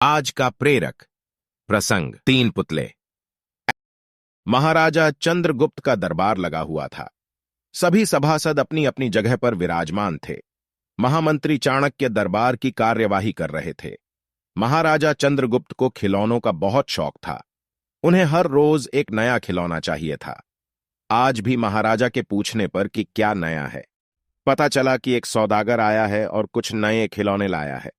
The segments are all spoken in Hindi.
आज का प्रेरक प्रसंग। तीन पुतले। महाराजा चंद्रगुप्त का दरबार लगा हुआ था। सभी सभासद अपनी अपनी जगह पर विराजमान थे। महामंत्री चाणक्य दरबार की कार्यवाही कर रहे थे। महाराजा चंद्रगुप्त को खिलौनों का बहुत शौक था। उन्हें हर रोज एक नया खिलौना चाहिए था। आज भी महाराजा के पूछने पर कि क्या नया है, पता चला कि एक सौदागर आया है और कुछ नए खिलौने लाया है।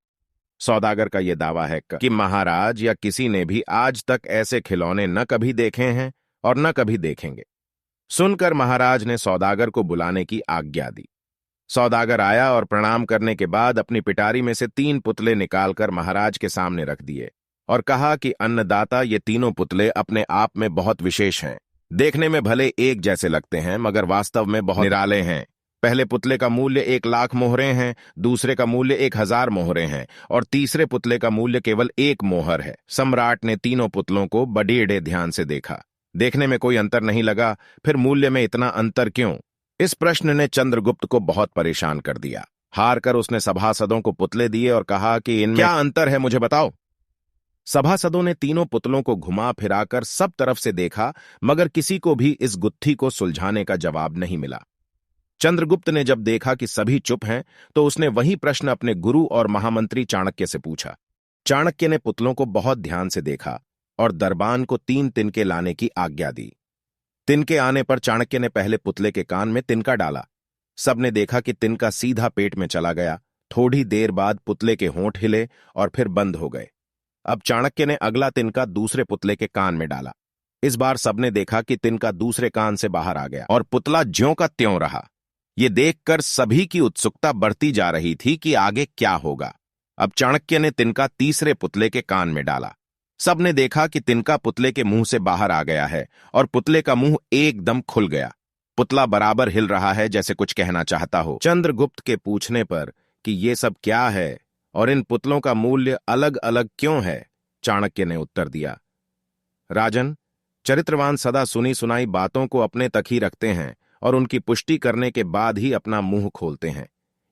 सौदागर का यह दावा है कि महाराज या किसी ने भी आज तक ऐसे खिलौने न कभी देखे हैं और न कभी देखेंगे। सुनकर महाराज ने सौदागर को बुलाने की आज्ञा दी। सौदागर आया और प्रणाम करने के बाद अपनी पिटारी में से 3 पुतले निकालकर महाराज के सामने रख दिए और कहा कि अन्नदाता, ये तीनों पुतले अपने आप में बहुत विशेष हैं। देखने में भले एक जैसे लगते हैं मगर वास्तव में बहुत निराले हैं। पहले पुतले का मूल्य 1,00,000 मोहरें हैं, दूसरे का मूल्य 1,000 मोहरें हैं और तीसरे पुतले का मूल्य केवल 1 मोहर है। सम्राट ने तीनों पुतलों को बड़े ध्यान से देखा। देखने में कोई अंतर नहीं लगा, फिर मूल्य में इतना अंतर क्यों? इस प्रश्न ने चंद्रगुप्त को बहुत परेशान कर दिया। हार कर उसने सभासदों को पुतले दिए और कहा कि इनमें क्या अंतर है, मुझे बताओ। सभासदों ने तीनों पुतलों को घुमा फिराकर सब तरफ से देखा मगर किसी को भी इस गुत्थी को सुलझाने का जवाब नहीं मिला। चंद्रगुप्त ने जब देखा कि सभी चुप हैं तो उसने वही प्रश्न अपने गुरु और महामंत्री चाणक्य से पूछा। चाणक्य ने पुतलों को बहुत ध्यान से देखा और दरबान को 3 तिनके लाने की आज्ञा दी। तिनके आने पर चाणक्य ने पहले पुतले के कान में तिनका डाला। सबने देखा कि तिनका सीधा पेट में चला गया। थोड़ी देर बाद पुतले के होंठ हिले और फिर बंद हो गए। अब चाणक्य ने अगला तिनका दूसरे पुतले के कान में डाला। इस बार सबने देखा कि तिनका दूसरे कान से बाहर आ गया और पुतला ज्यों का त्यों रहा। ये देखकर सभी की उत्सुकता बढ़ती जा रही थी कि आगे क्या होगा। अब चाणक्य ने तिनका तीसरे पुतले के कान में डाला। सबने देखा कि तिनका पुतले के मुंह से बाहर आ गया है और पुतले का मुंह एकदम खुल गया। पुतला बराबर हिल रहा है जैसे कुछ कहना चाहता हो। चंद्रगुप्त के पूछने पर कि ये सब क्या है और इन पुतलों का मूल्य अलग अलग क्यों है, चाणक्य ने उत्तर दिया, राजन, चरित्रवान सदा सुनी सुनाई बातों को अपने तक ही रखते हैं और उनकी पुष्टि करने के बाद ही अपना मुंह खोलते हैं।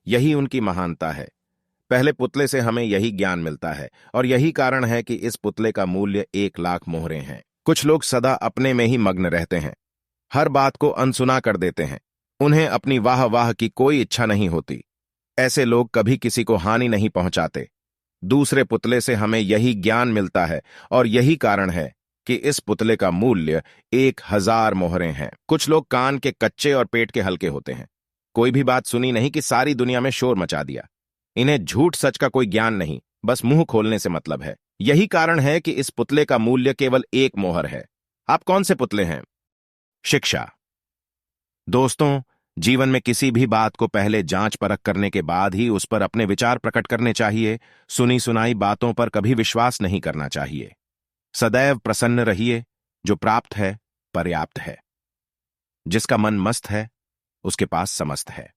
यही उनकी महानता है। पहले पुतले से हमें यही ज्ञान मिलता है और यही कारण है कि इस पुतले का मूल्य 1,00,000 मोहरें हैं। कुछ लोग सदा अपने में ही मग्न रहते हैं, हर बात को अनसुना कर देते हैं। उन्हें अपनी वाह वाह की कोई इच्छा नहीं होती। ऐसे लोग कभी किसी को हानि नहीं पहुंचाते। दूसरे पुतले से हमें यही ज्ञान मिलता है और यही कारण है कि इस पुतले का मूल्य 1,000 मोहरें हैं। कुछ लोग कान के कच्चे और पेट के हल्के होते हैं। कोई भी बात सुनी नहीं कि सारी दुनिया में शोर मचा दिया। इन्हें झूठ सच का कोई ज्ञान नहीं, बस मुंह खोलने से मतलब है। यही कारण है कि इस पुतले का मूल्य केवल 1 मोहर है। आप कौन से पुतले हैं? शिक्षा। दोस्तों, जीवन में किसी भी बात को पहले जांच परख करने के बाद ही उस पर अपने विचार प्रकट करने चाहिए। सुनी सुनाई बातों पर कभी विश्वास नहीं करना चाहिए। सदैव प्रसन्न रहिए। जो प्राप्त है पर्याप्त है। जिसका मन मस्त है उसके पास समस्त है।